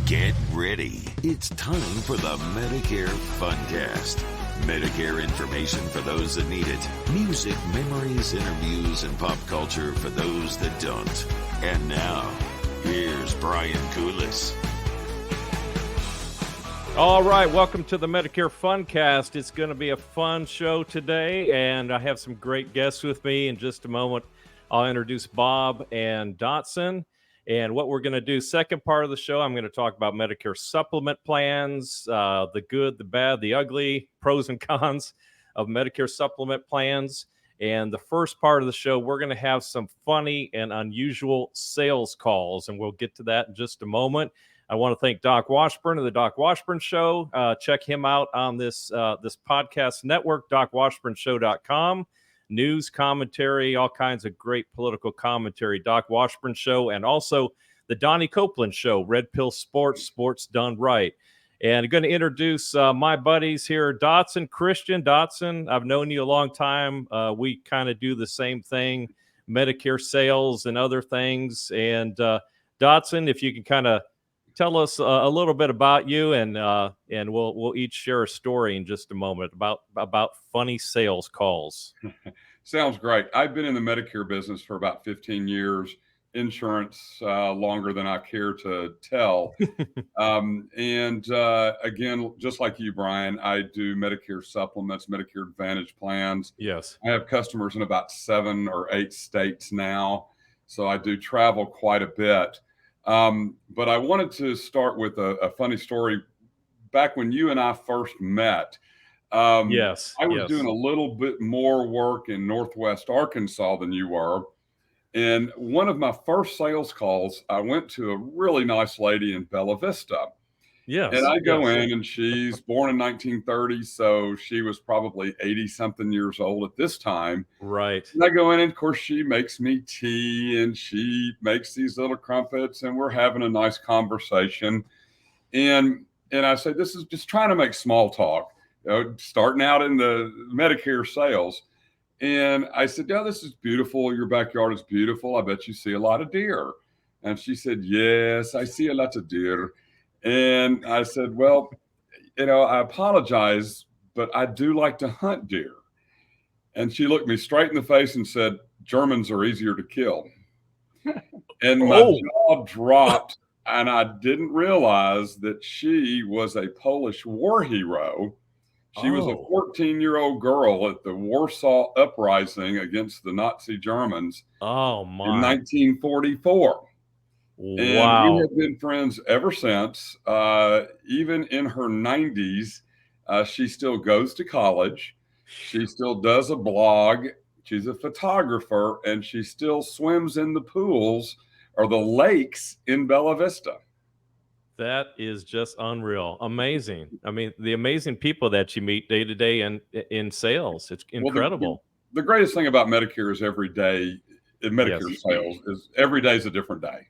Get ready. It's time for the Medicare Funcast. Medicare information for those that need it. Music, memories, interviews, and pop culture for those that don't. And now, here's Brian Koulis. All right, welcome to the Medicare Funcast. It's going to be a fun show today, and I have some great guests with me. In just a moment, I'll introduce Bob and Dodson. And what we're going to do, second part of the show, I'm going to talk about Medicare Supplement plans, the good, the bad, the ugly, pros and cons of Medicare Supplement plans. And the first part of the show, we're going to have some funny and unusual sales calls, and we'll get to that in just a moment. I want to thank Doc Washburn of the Doc Washburn Show. Check him out on this podcast network, docwashburnshow.com. News, commentary, all kinds of great political commentary. Doc Washburn Show, and also the Donnie Copeland Show, Red Pill Sports, Sports Done Right. And I'm going to introduce my buddies here, Dodson, Christian. Dodson, I've known you a long time. We kind of do the same thing, Medicare sales and other things. And Dodson, if you can kind of tell us a little bit about you, and we'll each share a story in just a moment about funny sales calls. Sounds great. I've been in the Medicare business for about 15 years, insurance longer than I care to tell. Again, just like you, Brian, I do Medicare Supplements, Medicare Advantage Plans. Yes. I have customers in about 7 or 8 states now, so I do travel quite a bit. But I wanted to start with a funny story. Back when you and I first met, I was doing a little bit more work in Northwest Arkansas than you were. And one of my first sales calls, I went to a really nice lady in Bella Vista. Yes. And I go in, and she's born in 1930, so she was probably 80-something years old at this time. Right. And I go in, and of course, she makes me tea, and she makes these little crumpets, and we're having a nice conversation. And I said, this is just trying to make small talk, starting out in the Medicare sales. And I said, yeah, this is beautiful. Your backyard is beautiful. I bet you see a lot of deer. And she said, yes, I see a lot of deer. And I said, well, I apologize, but I do like to hunt deer. And she looked me straight in the face and said, Germans are easier to kill. And my jaw dropped, and I didn't realize that she was a Polish war hero. She was a 14-year-old girl at the Warsaw Uprising against the Nazi Germans in 1944. Wow. And we have been friends ever since. Even in her 90s, she still goes to college. She still does a blog. She's a photographer, and she still swims in the pools or the lakes in Bella Vista. That is just unreal. Amazing. I mean, the amazing people that you meet day to day in sales. It's incredible. Well, the greatest thing about Medicare is every day in Medicare sales is every day is a different day.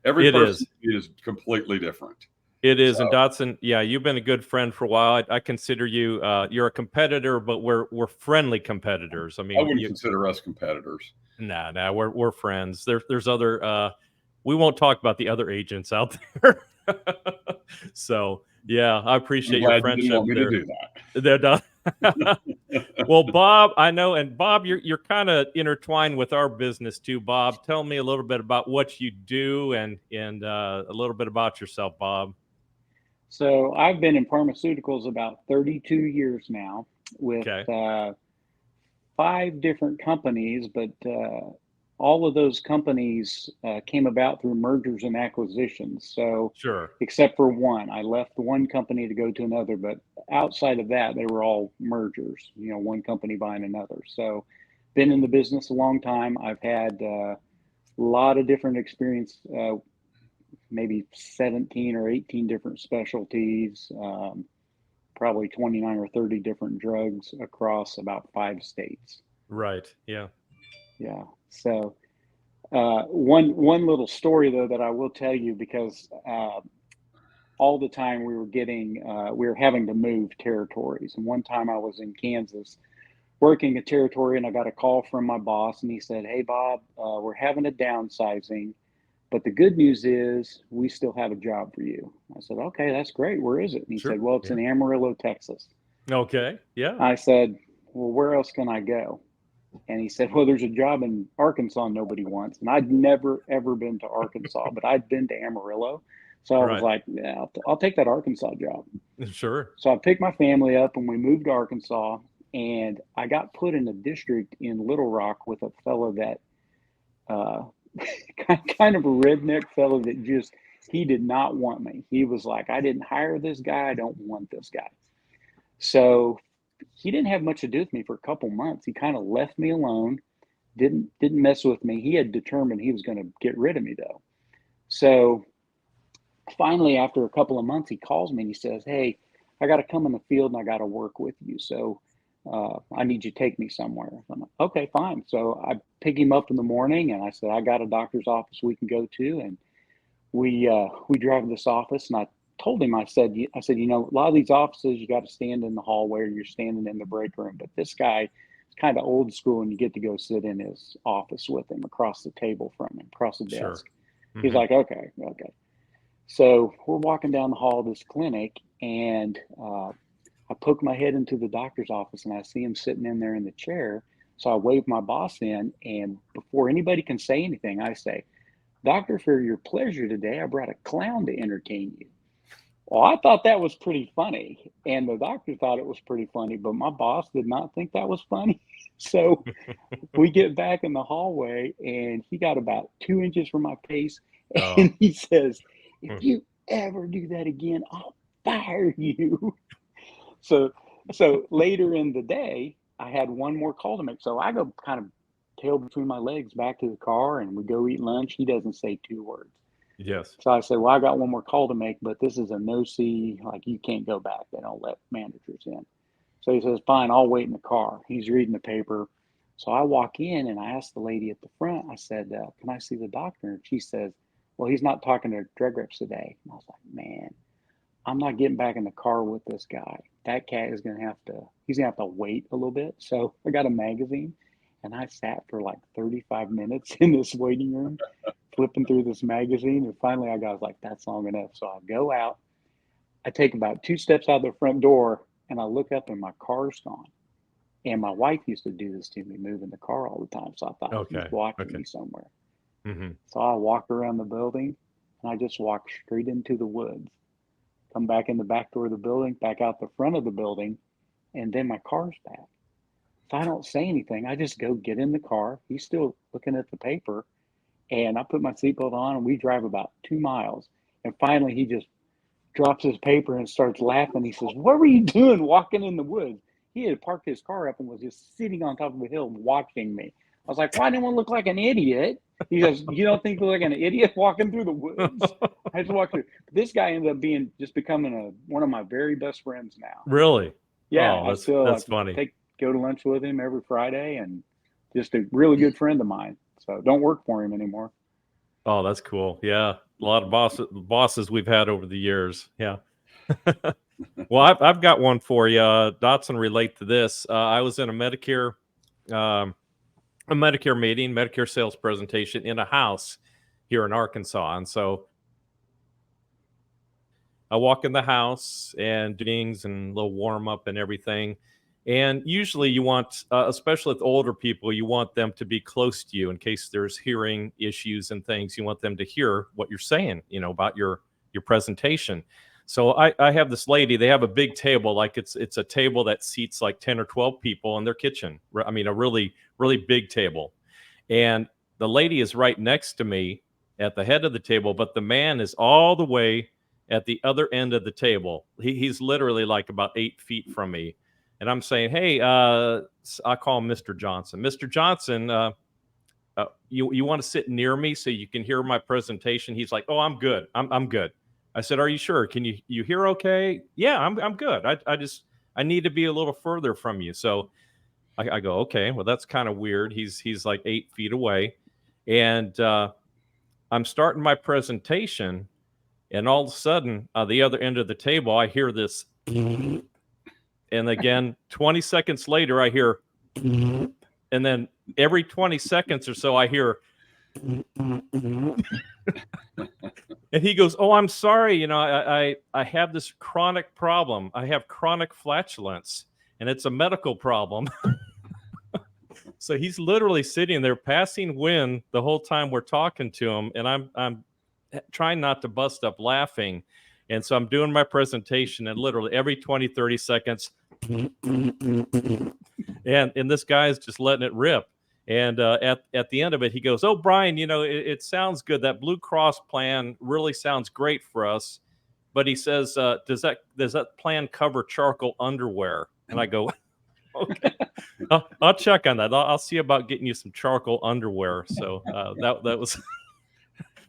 Every person is completely different. It is. And Dodson, you've been a good friend for a while. I consider you, you're a competitor, but we're friendly competitors. I mean, I wouldn't consider us competitors. Nah, we're friends. There's other, we won't talk about the other agents out there. So I appreciate your friendship. You didn't want me to do They're done. Well, Bob, I know, and Bob, you're kind of intertwined with our business too. Bob, tell me a little bit about what you do and a little bit about yourself, Bob. So I've been in pharmaceuticals about 32 years now with 5 different companies, but all of those companies came about through mergers and acquisitions. So except for one, I left one company to go to another, but outside of that, they were all mergers, one company buying another. So been in the business a long time. I've had a lot of different experience, maybe 17 or 18 different specialties, probably 29 or 30 different drugs across about 5 states. Right. Yeah. Yeah. So one little story though that I will tell you, because all the time we were having to move territories. And one time I was in Kansas working a territory, and I got a call from my boss, and he said, "Hey Bob, we're having a downsizing. but the good news is we still have a job for you. I said, okay, that's great. Where is it? And he said, well, it's in Amarillo, Texas. Okay. Yeah. I said, well, where else can I go? And he said, well, there's a job in Arkansas nobody wants. And I'd never, ever been to Arkansas, but I'd been to Amarillo. So I was like, yeah, I'll take that Arkansas job. Sure. So I picked my family up and we moved to Arkansas. And I got put in a district in Little Rock with a fellow that kind of a redneck fellow that just, he did not want me. He was like, I didn't hire this guy. I don't want this guy. So he didn't have much to do with me for a couple months. He kind of left me alone, didn't mess with me. He had determined he was going to get rid of me though. So finally, after a couple of months, he calls me and he says, hey, I got to come in the field and I got to work with you. So I need you to take me somewhere. I'm like, okay, fine. So I pick him up in the morning and I said, I got a doctor's office we can go to. And we drive to this office and I told him, I said, you know, a lot of these offices, you got to stand in the hallway or you're standing in the break room. But this guy is kind of old school and you get to go sit in his office with him across the table from him, across the desk. Sure. He's like, okay. So we're walking down the hall of this clinic and I poke my head into the doctor's office and I see him sitting in there in the chair. So I wave my boss in and before anybody can say anything, I say, Doctor, for your pleasure today, I brought a clown to entertain you. Well, I thought that was pretty funny, and the doctor thought it was pretty funny, but my boss did not think that was funny. So we get back in the hallway, and he got about 2 inches from my face, and he says, if you ever do that again, I'll fire you. So later in the day, I had one more call to make. So I go kind of tail between my legs back to the car, and we go eat lunch. He doesn't say 2 words. Yes. So I said, well, I got one more call to make, but this is a no-see, like you can't go back. They don't let managers in. So he says, fine, I'll wait in the car. He's reading the paper. So I walk in and I asked the lady at the front, I said, can I see the doctor? And she says, well, he's not talking to drug reps today. And I was like, man, I'm not getting back in the car with this guy. That cat is he's gonna have to wait a little bit. So I got a magazine and I sat for like 35 minutes in this waiting room, flipping through this magazine. And finally I was like, that's long enough. So I go out, I take about 2 steps out the front door and I look up and my car's gone. And my wife used to do this to me, moving the car all the time. So I thought he's watching me somewhere. Mm-hmm. So I walk around the building and I just walk straight into the woods, come back in the back door of the building, back out the front of the building, and then my car's back. So I don't say anything. I just go get in the car. He's still looking at the paper. And I put my seatbelt on and we drive about 2 miles. And finally he just drops his paper and starts laughing. He says, what were you doing walking in the woods? He had parked his car up and was just sitting on top of a hill watching me. I was like, why didn't I look like an idiot? He goes, you don't think you look like an idiot walking through the woods? I just walked through. This guy ended up becoming one of my very best friends now. Really? Yeah. Oh, that's funny. Go to lunch with him every Friday and just a really good friend of mine. So don't work for him anymore. Oh, that's cool. Yeah. A lot of bosses we've had over the years. Yeah. Well, I've got one for you. Dodson, relate to this. I was in a Medicare meeting, Medicare sales presentation in a house here in Arkansas. And so I walk in the house and do things and a little warm up and everything. And usually you want, especially with older people, you want them to be close to you in case there's hearing issues and things. You want them to hear what you're saying, about your presentation. So I have this lady, they have a big table, like it's a table that seats like 10 or 12 people in their kitchen. I mean, a really, really big table. And the lady is right next to me at the head of the table, but the man is all the way at the other end of the table. He's literally like about 8 feet from me. And I'm saying, hey, I call him Mr. Johnson. Mr. Johnson, you want to sit near me so you can hear my presentation? He's like, oh, I'm good. I'm good. I said, are you sure? Can you hear okay? Yeah, I'm good. I need to be a little further from you. So I go, okay, well, that's kind of weird. He's like 8 feet away. And I'm starting my presentation. And all of a sudden, the other end of the table, I hear this. And again, 20 seconds later, I hear, and then every 20 seconds or so, I hear, And he goes, "Oh, I'm sorry. You know, I have this chronic problem. I have chronic flatulence, and it's a medical problem." So he's literally sitting there passing wind the whole time we're talking to him, and I'm trying not to bust up laughing. And so I'm doing my presentation, and literally every 20, 30 seconds, and this guy is just letting it rip. And at the end of it, he goes, "Oh, Brian, you know, it sounds good. That Blue Cross plan really sounds great for us." But he says, does that plan cover charcoal underwear?" And I go, "Okay, I'll check on that. I'll see about getting you some charcoal underwear." So that was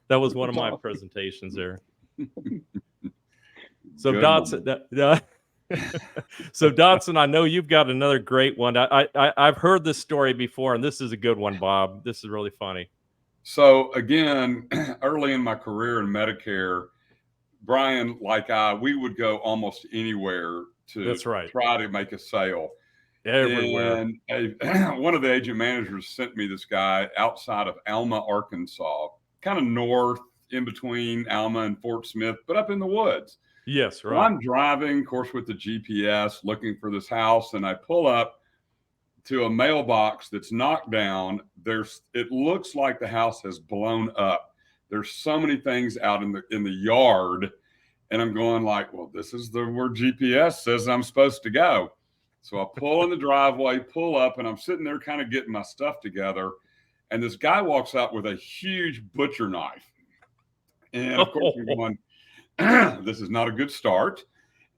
that was one of my presentations there. So Good Dodson, so Dodson, I know you've got another great one. I've heard this story before, and this is a good one, Bob. This is really funny. So again, early in my career in Medicare, Brian, we would go almost anywhere to try to make a sale. Everywhere. And one of the agent managers sent me this guy outside of Alma, Arkansas, kind of north in between Alma and Fort Smith, but up in the woods. Yes, right. So I'm driving, of course, with the GPS looking for this house, and I pull up to a mailbox that's knocked down. It looks like the house has blown up. There's so many things out in the yard, and I'm going like, well, this is where GPS says I'm supposed to go. So I pull in the driveway, pull up, and I'm sitting there kind of getting my stuff together. And this guy walks out with a huge butcher knife. And of course, I'm going, this is not a good start.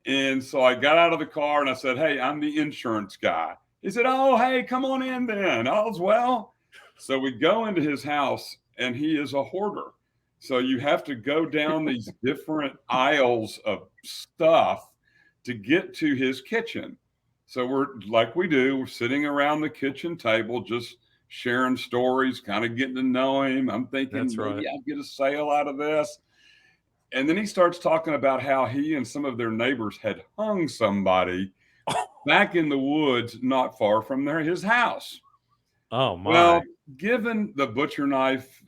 And so I got out of the car and I said, "Hey, I'm the insurance guy." He said, "Oh, hey, come on in then. All's well." So we go into his house, and he is a hoarder. So you have to go down these different aisles of stuff to get to his kitchen. So we're sitting around the kitchen table, just sharing stories, kind of getting to know him. I'm thinking, maybe I'll get a sale out of this. And then he starts talking about how he and some of their neighbors had hung somebody back in the woods not far from his house. Oh, my. Well, given the butcher knife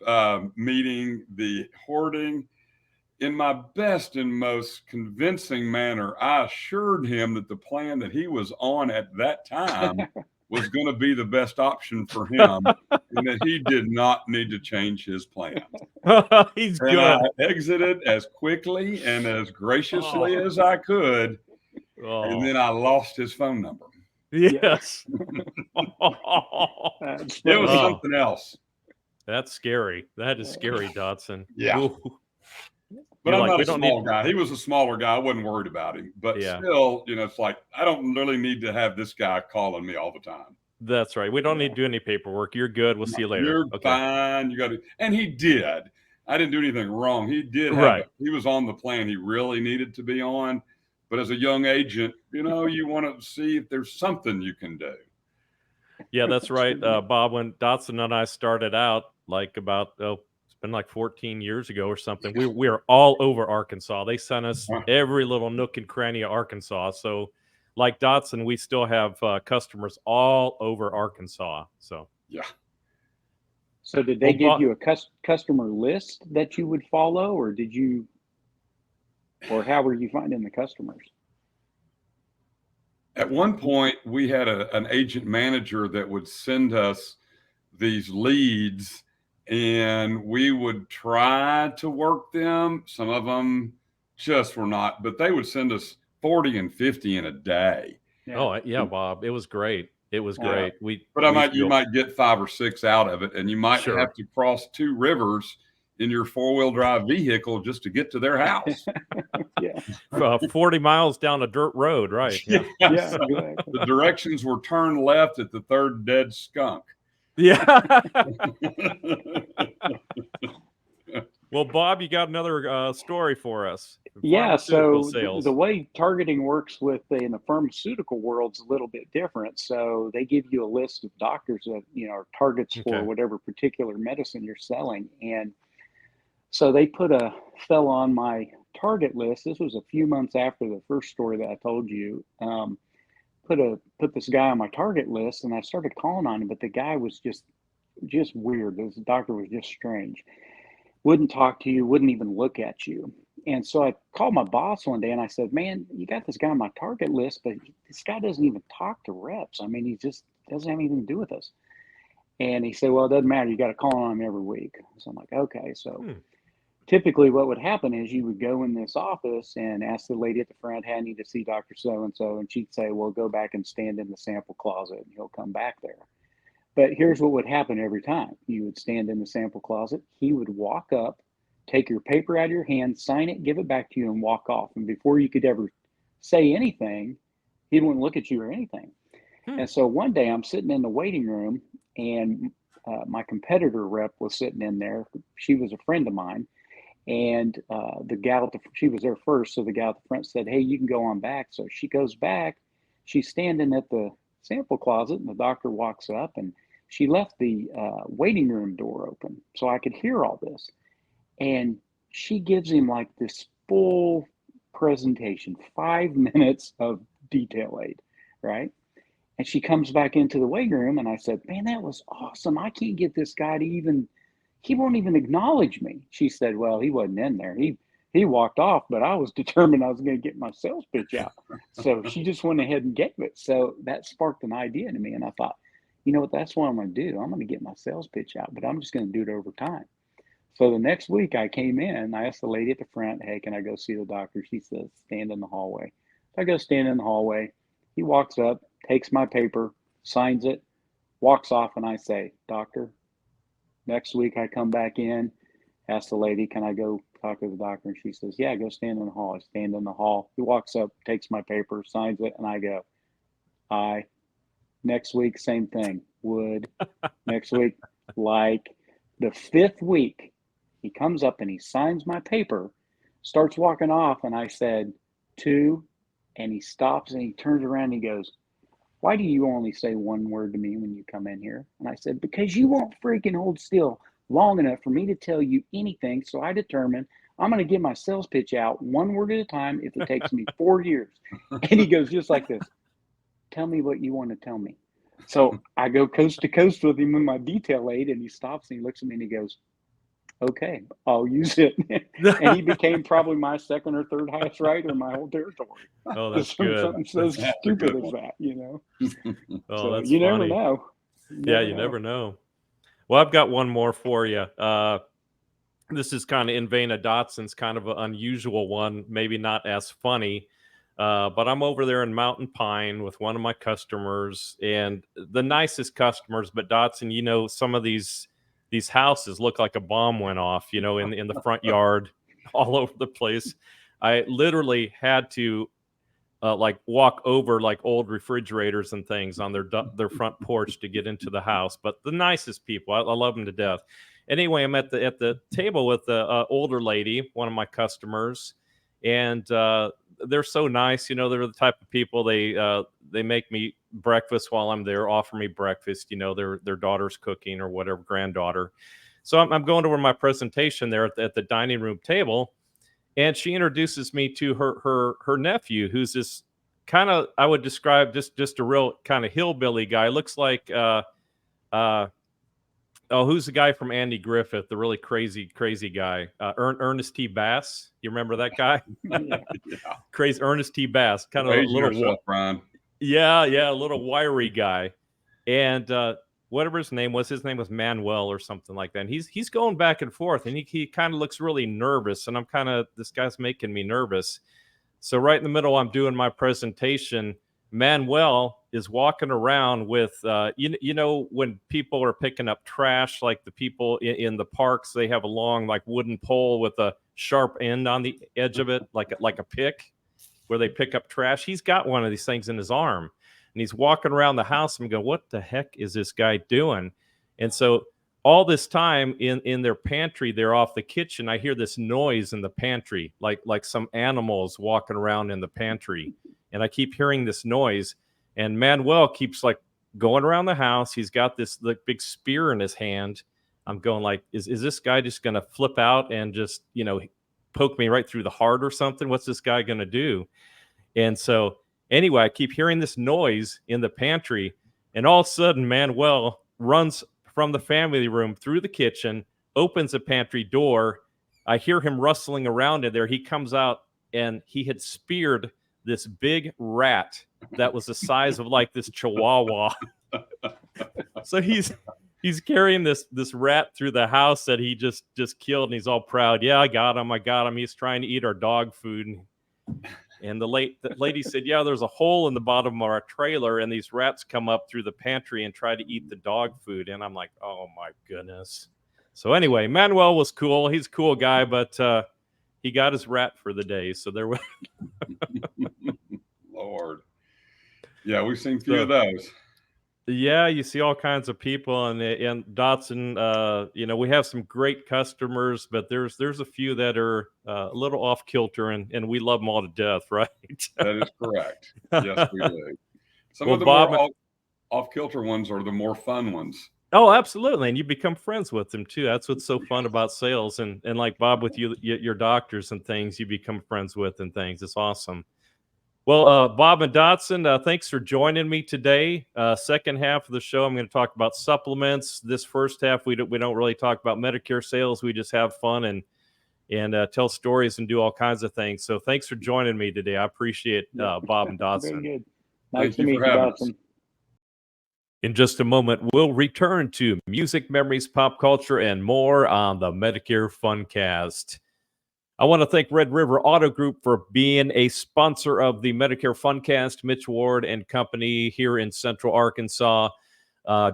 meeting, the hoarding, in my best and most convincing manner, I assured him that the plan that he was on at that time was going to be the best option for him, and that he did not need to change his plan. He's and good. I exited as quickly and as graciously as I could, and then I lost his phone number. Yes. It was something else. That's scary. That is scary, Dodson. Yeah. Ooh. But I'm not a small guy. He was a smaller guy. I wasn't worried about him. But still, it's like, I don't really need to have this guy calling me all the time. That's right. We don't need to do any paperwork. You're good. We'll see you later. You're fine. You got to. And he did. I didn't do anything wrong. He did he was on the plan he really needed to be on. But as a young agent, you want to see if there's something you can do. Yeah, that's right. Bob, when Dodson and I started out, like it's been like 14 years ago or something, we are all over Arkansas. They sent us every little nook and cranny of Arkansas. So like Dodson, we still have customers all over Arkansas. So yeah. So did they give you a customer list that you would follow, or how were you finding the customers? At one point, we had an agent manager that would send us these leads, and we would try to work them. Some of them just were not, but they would send us 40 and 50 in a day. Yeah. Oh, yeah, Bob. It was great. It was great. You might get 5 or 6 out of it, and you might have to cross 2 rivers in your 4-wheel drive vehicle just to get to their house. 40 miles down a dirt road, right? Yeah. Exactly. The directions were turn left at the 3rd dead skunk. Yeah. Well, Bob, you got another story for us. Yeah. So the way targeting works in the pharmaceutical world's a little bit different. So they give you a list of doctors that are targets for whatever particular medicine you're selling, and so they put a fellow on my target list. This was a few months after the first story that I told you. Put this guy on my target list, and I started calling on him, but the guy was just just weird. This doctor was just strange. Wouldn't talk to you, wouldn't even look at you. And so I called my boss one day and I said, "Man, you got this guy on my target list, but this guy doesn't even talk to reps. I mean, he just doesn't have anything to do with us." And he said, "Well, it doesn't matter. You got to call on him every week." So I'm like, "Okay." So typically what would happen is you would go in this office and ask the lady at the front, "Hey, I need to see Dr. So-and-so." And she'd say, "Well, go back and stand in the sample closet," and he'll come back there. But here's what would happen every time. You would stand in the sample closet. He would walk up, take your paper out of your hand, sign it, give it back to you, and walk off. And before you could ever say anything, he wouldn't look at you or anything. And so one day I'm sitting in the waiting room, and my competitor rep was sitting in there. She was a friend of mine. And the gal, she was there first. So the gal at the front said, "Hey, you can go on back." So she goes back. She's standing at the sample closet, and the doctor walks up, and she left the waiting room door open so I could hear all this. And she gives him like this full presentation, 5 minutes of detail aid, right? And she comes back into the waiting room, and I said, "Man, that was awesome. I can't get this guy to even, he won't even acknowledge me." She said, "Well, he wasn't in there. He walked off, but I was determined I was going to get my sales pitch out." So she just went ahead and gave it. So that sparked an idea to me. And I thought, you know what, that's what I'm going to do. I'm going to get my sales pitch out, but I'm just going to do it over time. So the next week I came in, I asked the lady at the front, "Hey, can I go see the doctor?" She says, "Stand in the hallway." I go stand in the hallway. He walks up, takes my paper, signs it, walks off, and I say, "Doctor." Next week I come back in, ask the lady, "Can I go talk to the doctor?" And she says, "Yeah, go stand in the hall." I stand in the hall. He walks up, takes my paper, signs it, and I go, "Aye." Next week, same thing. Would. Next week, like. The 5th week, he comes up and he signs my paper, starts walking off, and I said, "2," and he stops and he turns around and he goes, "Why do you only say one word to me when you come in here?" And I said, "Because you won't freaking hold still long enough for me to tell you anything. So I determined I'm going to get my sales pitch out one word at a time if it takes me 4 years." And he goes just like this, "Tell me what you want to tell me." So I go coast to coast with him in my detail aid, and he stops and he looks at me and he goes, "Okay, I'll use it." And he became probably my second or third highest writer in my whole territory. Oh, that's good. Something so stupid as that, you know. Oh, so that's you funny. never know. You never know. Well, I've got one more for you. This is kind of in vein of Dotson's, kind of an unusual one, maybe not as funny. But I'm over there in Mountain Pine with one of my customers, and the nicest customers. But Dotson, you know, some of these houses look like a bomb went off, you know, in the front yard, all over the place. I literally had to like walk over like old refrigerators and things on their front porch to get into the house. But the nicest people, I love them to death. Anyway, I'm at the table with the older lady, one of my customers, and they're so nice. You know, they're the type of people, they make me breakfast while I'm there, offer me breakfast. You know, their daughter's cooking or whatever, granddaughter. So I'm going over my presentation there at the dining room table, and she introduces me to her nephew, who's this kind of, I would describe just a real kind of hillbilly guy. Looks like who's the guy from Andy Griffith, the really crazy guy? Ernest T. Bass. You remember that guy? Yeah. Crazy Ernest T. Bass, kind of a little yourself, Brian. Yeah, a little wiry guy. And whatever his name was Manuel or something like that. And he's going back and forth, and he kind of looks really nervous, and I'm kind of, this guy's making me nervous. So right in the middle, I'm doing my presentation. Manuel is walking around with, you know, when people are picking up trash, like the people in the parks, they have a long like wooden pole with a sharp end on the edge of it, like a pick, where they pick up trash. He's got one of these things in his arm, and he's walking around the house. And going, "What the heck is this guy doing?" And so all this time in their pantry, they're off the kitchen, I hear this noise in the pantry, like some animals walking around in the pantry. And I keep hearing this noise, and Manuel keeps like going around the house. He's got this like big spear in his hand. I'm going like, is this guy just going to flip out and just, you know, poke me right through the heart or something? What's this guy going to do? And so anyway, I keep hearing this noise in the pantry, and all of a sudden Manuel runs from the family room through the kitchen, opens the pantry door. I hear him rustling around in there. He comes out, and he had speared this big rat that was the size of like this chihuahua. So he's carrying this rat through the house that he just killed, and he's all proud. Yeah, I got him. He's trying to eat our dog food. And the lady said, yeah, there's a hole in the bottom of our trailer, and these rats come up through the pantry and try to eat the dog food. And I'm like, oh my goodness. So anyway, Manuel was cool. He's a cool guy, but he got his rat for the day. So there was Lord. Yeah, we've seen a few of those. Yeah, you see all kinds of people, and Dodson, we have some great customers, but there's a few that are a little off kilter, and we love them all to death, right? That is correct. Yes, we do. Some of the Bob, more off kilter ones are the more fun ones. Oh, absolutely, and you become friends with them too. That's what's so fun about sales, and like Bob with your doctors and things, you become friends with and things. It's awesome. Well, Bob and Dodson, thanks for joining me today. Second half of the show, I'm going to talk about supplements. This first half, we don't really talk about Medicare sales. We just have fun and tell stories and do all kinds of things. So thanks for joining me today. I appreciate Bob and Dodson. Very good. Nice to meet you, Dodson. In just a moment, we'll return to music, memories, pop culture, and more on the Medicare Funcast. I want to thank Red River Auto Group for being a sponsor of the Medicare Funcast. Mitch Ward and company here in Central Arkansas,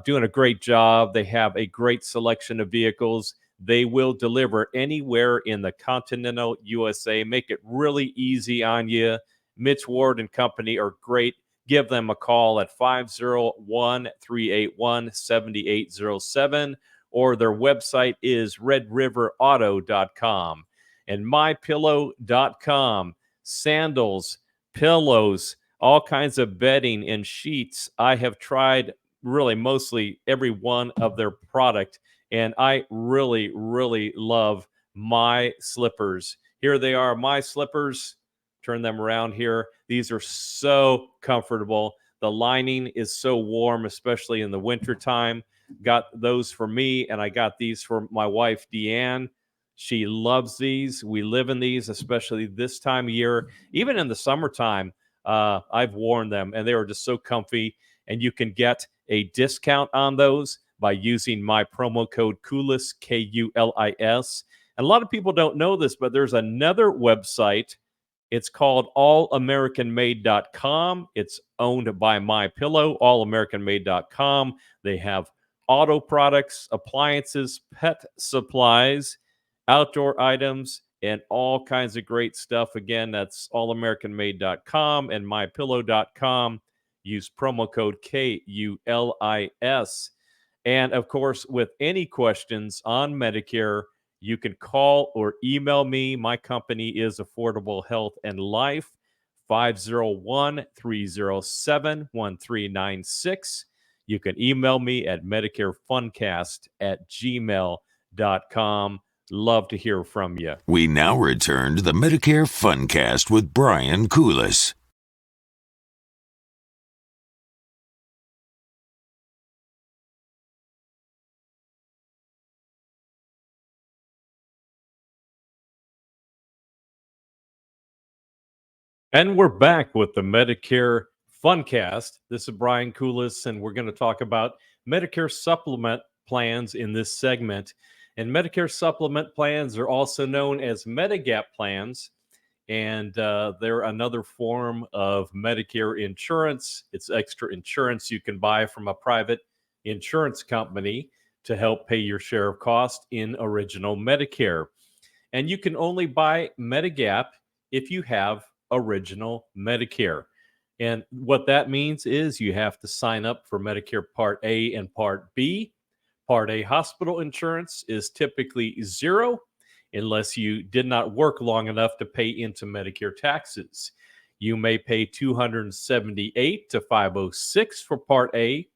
doing a great job. They have a great selection of vehicles. They will deliver anywhere in the continental USA. Make it really easy on you. Mitch Ward and company are great. Give them a call at 501-381-7807, or their website is redriverauto.com. And mypillow.com, sandals, pillows, all kinds of bedding and sheets. I have tried really mostly every one of their product, and I really, really love my slippers. Here they are, my slippers. Turn them around here. These are so comfortable. The lining is so warm, especially in the wintertime. Got those for me, and I got these for my wife, Deanne. She loves these. We live in these, especially this time of year. Even in the summertime, I've worn them, and they are just so comfy. And you can get a discount on those by using my promo code KULIS, KULIS. And a lot of people don't know this, but there's another website. It's called allamericanmade.com. It's owned by MyPillow, allamericanmade.com. They have auto products, appliances, pet supplies, outdoor items, and all kinds of great stuff. Again, that's allamericanmade.com and mypillow.com. Use promo code KULIS. And of course, with any questions on Medicare, you can call or email me. My company is Affordable Health and Life, 501-307-1396. You can email me at medicarefuncast@gmail.com. Love to hear from you. We now return to the Medicare Funcast with Brian Koulis. And we're back with the Medicare Funcast. This is Brian Koulis, and we're going to talk about Medicare Supplement plans in this segment. And Medicare Supplement plans are also known as Medigap plans, and they're another form of Medicare insurance. It's extra insurance you can buy from a private insurance company to help pay your share of cost in original Medicare. And you can only buy Medigap if you have original Medicare. And what that means is you have to sign up for Medicare Part A and Part B. Part A hospital insurance is typically zero unless you did not work long enough to pay into Medicare taxes. You may pay $278 to $506 for Part A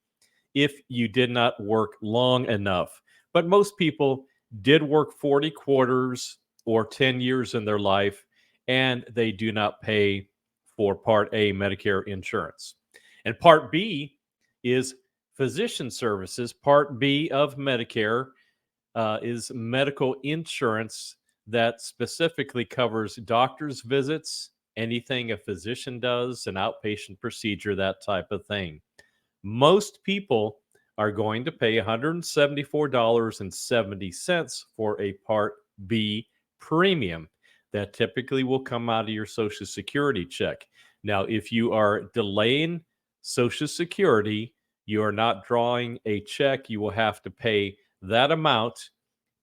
if you did not work long enough. But most people did work 40 quarters or 10 years in their life, and they do not pay for Part A Medicare insurance. And Part B is Physician services, Part B of Medicare, is medical insurance that specifically covers doctor's visits, anything a physician does, an outpatient procedure, that type of thing. Most people are going to pay $174.70 for a Part B premium. That typically will come out of your Social Security check. Now, if you are delaying Social Security, you are not drawing a check, you will have to pay that amount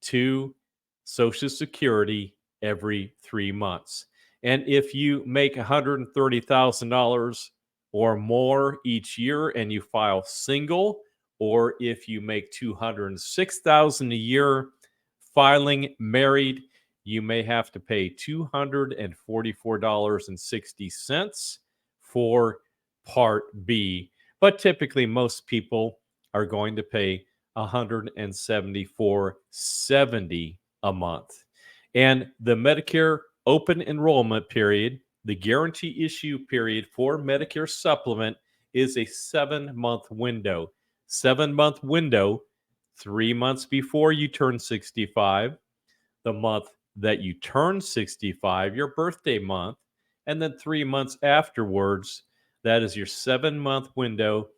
to Social Security every 3 months. And if you make $130,000 or more each year and you file single, or if you make $206,000 a year filing married, you may have to pay $244.60 for Part B. But typically, most people are going to pay $174.70 a month. And the Medicare open enrollment period, the guarantee issue period for Medicare Supplement, is a 7-month window. 7-month window, 3 months before you turn 65, the month that you turn 65, your birthday month, and then 3 months afterwards. That is your 7-month window.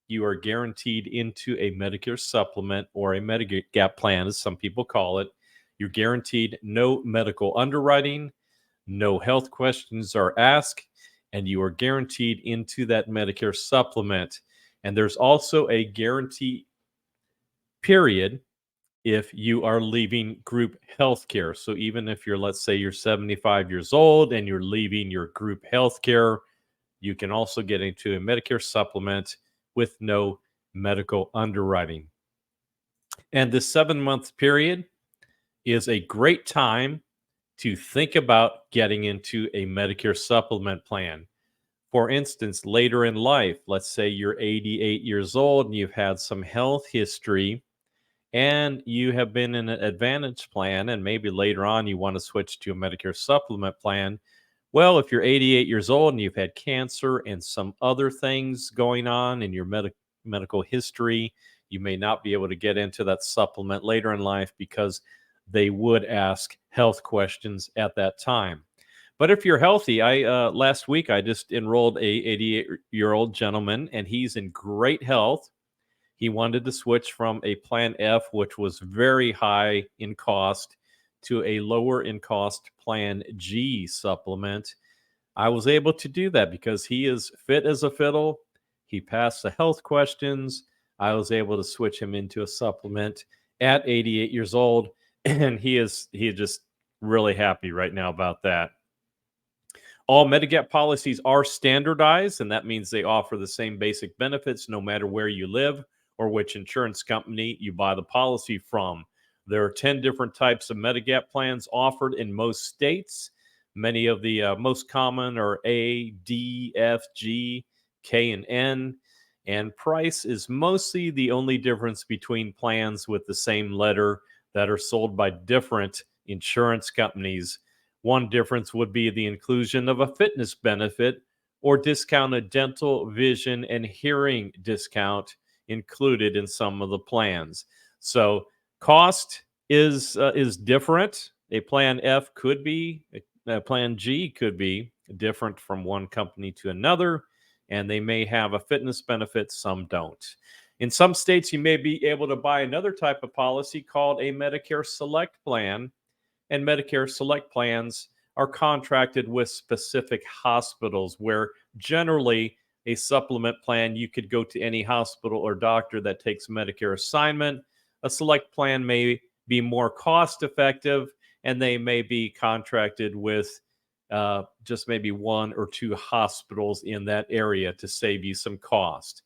You are guaranteed into a Medicare Supplement or a Medicare plan, as some people call it. You're guaranteed no medical underwriting, no health questions are asked, and you are guaranteed into that Medicare Supplement. And there's also a guarantee period if you are leaving group health care. So even if you're, let's say you're 75 years old and you're leaving your group health care, you can also get into a Medicare Supplement with no medical underwriting. And this 7-month period is a great time to think about getting into a Medicare Supplement plan. For instance, later in life, let's say you're 88 years old and you've had some health history and you have been in an Advantage plan, and maybe later on you want to switch to a Medicare Supplement plan. Well, if you're 88 years old and you've had cancer and some other things going on in your medical history, you may not be able to get into that supplement later in life because they would ask health questions at that time. But if you're healthy, last week I just enrolled a 88-year-old gentleman, and he's in great health. He wanted to switch from a Plan F, which was very high in cost, to a lower in cost Plan G supplement. I was able to do that because he is fit as a fiddle. He passed the health questions. I was able to switch him into a supplement at 88 years old, and he is just really happy right now about that. All Medigap policies are standardized, and that means they offer the same basic benefits no matter where you live or which insurance company you buy the policy from. There are 10 different types of Medigap plans offered in most states. Many of the most common are A, D, F, G, K, and N. And price is mostly the only difference between plans with the same letter that are sold by different insurance companies. One difference would be the inclusion of a fitness benefit or discounted dental, vision, and hearing discount included in some of the plans. So cost is different. A Plan F could be, a Plan G could be different from one company to another, and they may have a fitness benefit, some don't. In some states, you may be able to buy another type of policy called a Medicare Select plan, and Medicare Select plans are contracted with specific hospitals where generally a supplement plan, you could go to any hospital or doctor that takes Medicare assignment. A Select plan may be more cost effective, and they may be contracted with just maybe 1 or 2 hospitals in that area to save you some cost.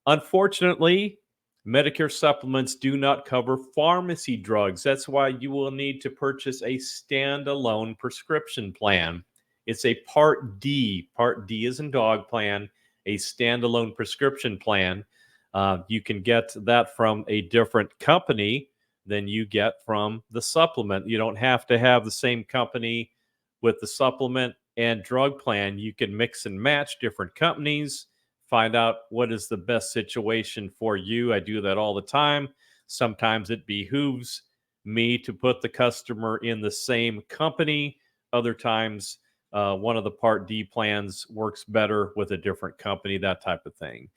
Unfortunately, Medicare Supplements do not cover pharmacy drugs. That's why you will need to purchase a standalone prescription plan. It's a Part D. Part D is in dog plan, a standalone prescription plan. You can get that from a different company than you get from the supplement. You don't have to have the same company with the supplement and drug plan. You can mix and match different companies, find out what is the best situation for you. I do that all the time. Sometimes it behooves me to put the customer in the same company. Other times, one of the Part D plans works better with a different company, that type of thing.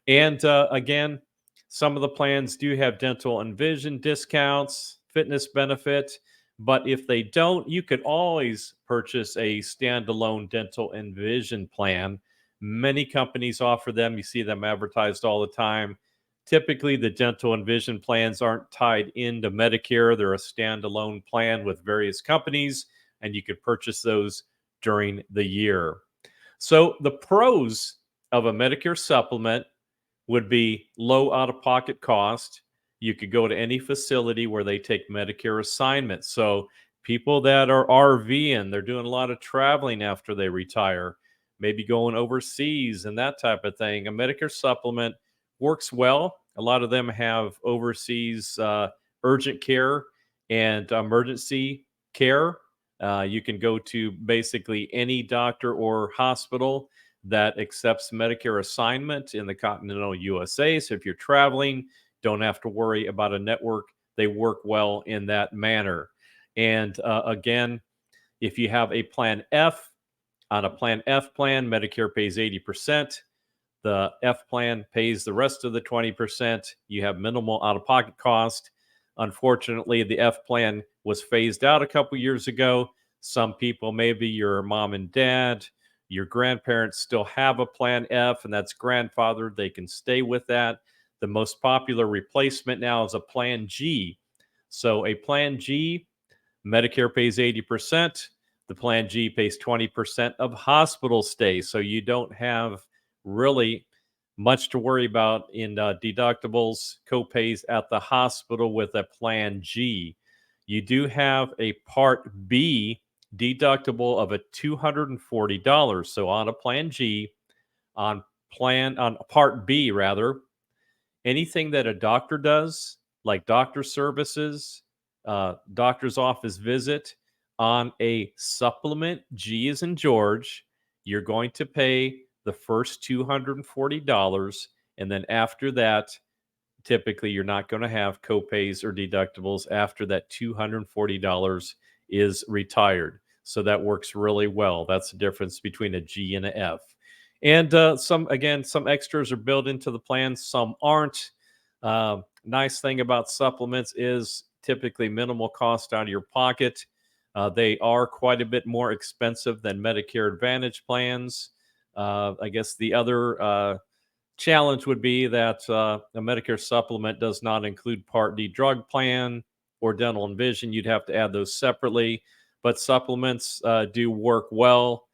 And again, some of the plans do have dental and vision discounts, fitness benefit, but if they don't, you could always purchase a standalone dental and vision plan. Many companies offer them. You see them advertised all the time. Typically, the dental and vision plans aren't tied into Medicare. They're a standalone plan with various companies, and you could purchase those during the year. So the pros of a Medicare supplement would be low out-of-pocket cost. You could go to any facility where they take Medicare assignments. So people that are RVing, they're doing a lot of traveling after they retire, maybe going overseas and that type of thing. A Medicare supplement works well. A lot of them have overseas urgent care and emergency care. You can go to basically any doctor or hospital that accepts Medicare assignment in the continental USA. So if you're traveling, don't have to worry about a network. They work well in that manner. And again, if you have a Plan F, on a Plan F plan, Medicare pays 80%. The F plan pays the rest of the 20%. You have minimal out-of-pocket cost. Unfortunately, the F plan was phased out a couple years ago. Some people, maybe your mom and dad, your grandparents still have a Plan F, and that's grandfathered. They can stay with that. The most popular replacement now is a Plan G. So a Plan G, Medicare pays 80%. The Plan G pays 20% of hospital stays. So you don't have really much to worry about in deductibles, copays at the hospital with a Plan G. You do have a Part B deductible of a $240. So on a Plan G, on Part B rather, anything that a doctor does, like doctor services, doctor's office visit, on a supplement, G as in George, you're going to pay the first $240. And then after that, typically you're not going to have copays or deductibles after that $240 is retired. So that works really well. That's the difference between a G and an F. And some extras are built into the plan. Some aren't. Nice thing about supplements is typically minimal cost out of your pocket. They are quite a bit more expensive than Medicare Advantage plans. I guess the other challenge would be that a Medicare supplement does not include Part D drug plan or dental and vision. You'd have to add those separately, but supplements do work well.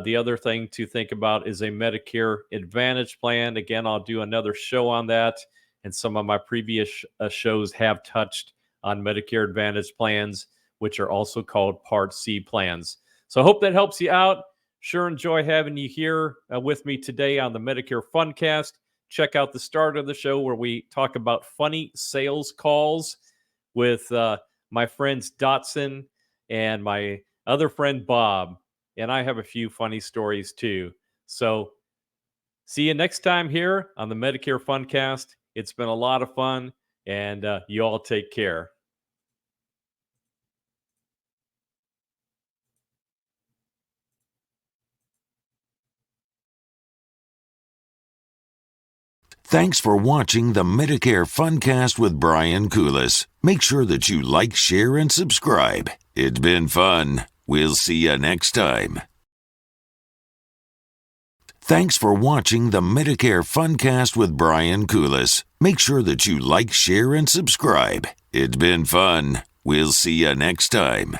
The other thing to think about is a Medicare Advantage plan. Again, I'll do another show on that, and some of my previous shows have touched on Medicare Advantage plans, which are also called Part C plans. So I hope that helps you out. Sure enjoy having you here with me today on the Medicare Funcast. Check out the start of the show where we talk about funny sales calls with my friends Dodson and my other friend Bob. And I have a few funny stories too. So see you next time here on the Medicare Funcast. It's been a lot of fun, and you all take care. Thanks for watching the Medicare Funcast with Brian Koulis. Make sure that you like, share, and subscribe. It's been fun. We'll see you next time. Thanks for watching the Medicare Funcast with Brian Koulis. Make sure that you like, share, and subscribe. It's been fun. We'll see you next time.